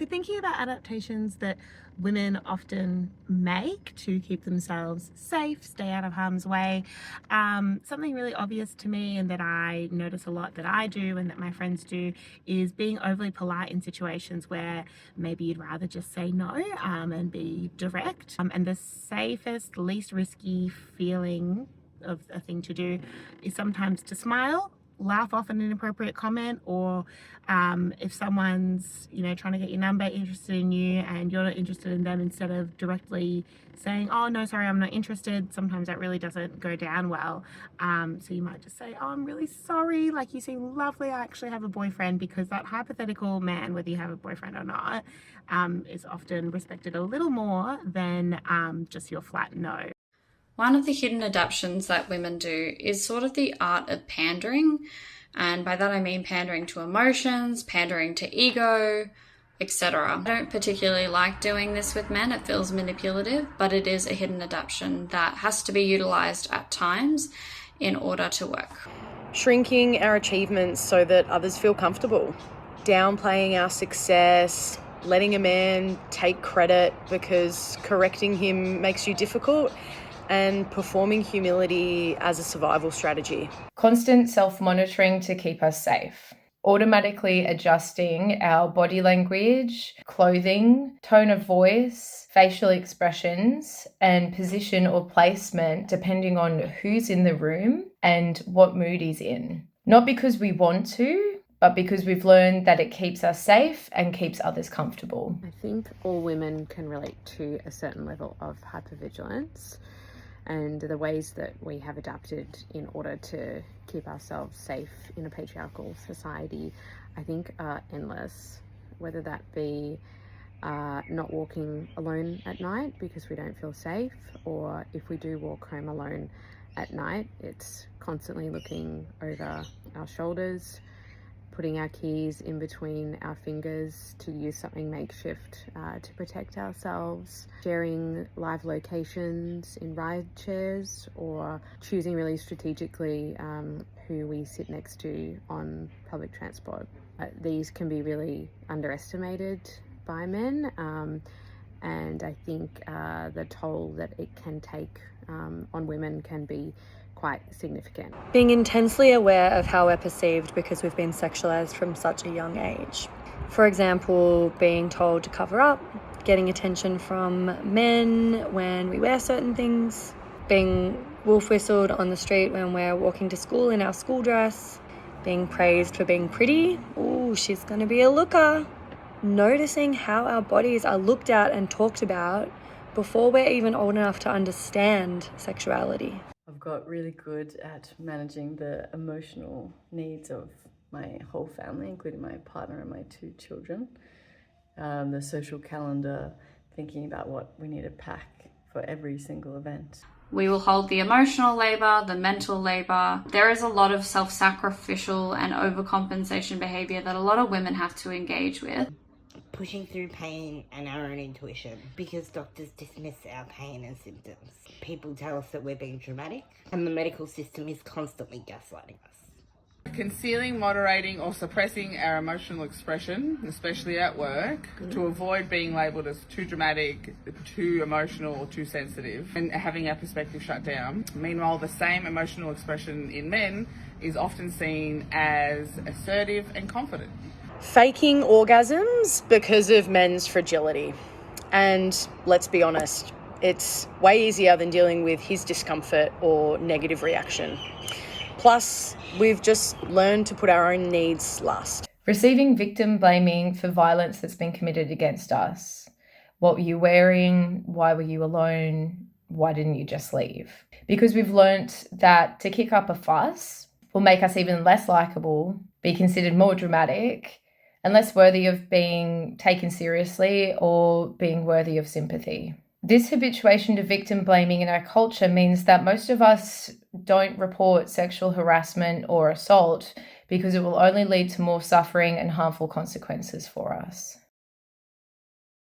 So thinking about adaptations that women often make to keep themselves safe, stay out of harm's way, something really obvious to me and that I notice a lot that I do and that my friends do is being overly polite in situations where maybe you'd rather just say no and be direct. And the safest, least risky feeling of a thing to do is sometimes to smile, laugh off an inappropriate comment, or if someone's trying to get your number, interested in you and you're not interested in them, instead of directly saying, oh no, sorry, I'm not interested, sometimes that really doesn't go down well. So you might just say, oh, I'm really sorry, like, you seem lovely, I actually have a boyfriend, because that hypothetical man, whether you have a boyfriend or not, is often respected a little more than just your flat no. One of the hidden adaptations that women do is sort of the art of pandering. And by that I mean pandering to emotions, pandering to ego, etc. I don't particularly like doing this with men. It feels manipulative, but it is a hidden adaptation that has to be utilized at times in order to work. Shrinking our achievements so that others feel comfortable. Downplaying our success, letting a man take credit because correcting him makes you difficult, and performing humility as a survival strategy. Constant self-monitoring to keep us safe. Automatically adjusting our body language, clothing, tone of voice, facial expressions, and position or placement depending on who's in the room and what mood he's in. Not because we want to, but because we've learned that it keeps us safe and keeps others comfortable. I think all women can relate to a certain level of hypervigilance, and the ways that we have adapted in order to keep ourselves safe in a patriarchal society, I think, are endless. Whether that be not walking alone at night because we don't feel safe, or if we do walk home alone at night, it's constantly looking over our shoulders, putting our keys in between our fingers to use something makeshift to protect ourselves, sharing live locations in ride shares, or choosing really strategically who we sit next to on public transport. These can be really underestimated by men, and I think the toll that it can take on women can be quite significant. Being intensely aware of how we're perceived because we've been sexualized from such a young age. For example, being told to cover up, getting attention from men when we wear certain things, being wolf whistled on the street when we're walking to school in our school dress, being praised for being pretty, ooh, she's gonna be a looker. Noticing how our bodies are looked at and talked about before we're even old enough to understand sexuality. I've got really good at managing the emotional needs of my whole family, including my partner and my 2 children. The social calendar, thinking about what we need to pack for every single event. We will hold the emotional labor, the mental labor. There is a lot of self-sacrificial and overcompensation behavior that a lot of women have to engage with. Pushing through pain and our own intuition, because doctors dismiss our pain and symptoms. People tell us that we're being dramatic, and the medical system is constantly gaslighting us. Concealing, moderating or suppressing our emotional expression, especially at work, to avoid being labelled as too dramatic, too emotional or too sensitive, and having our perspective shut down. Meanwhile, the same emotional expression in men is often seen as assertive and confident. Faking orgasms because of men's fragility. And let's be honest, it's way easier than dealing with his discomfort or negative reaction. Plus, we've just learned to put our own needs last. Receiving victim blaming for violence that's been committed against us. What were you wearing? Why were you alone? Why didn't you just leave? Because we've learnt that to kick up a fuss will make us even less likeable, be considered more dramatic, and less worthy of being taken seriously or being worthy of sympathy. This habituation to victim blaming in our culture means that most of us don't report sexual harassment or assault because it will only lead to more suffering and harmful consequences for us.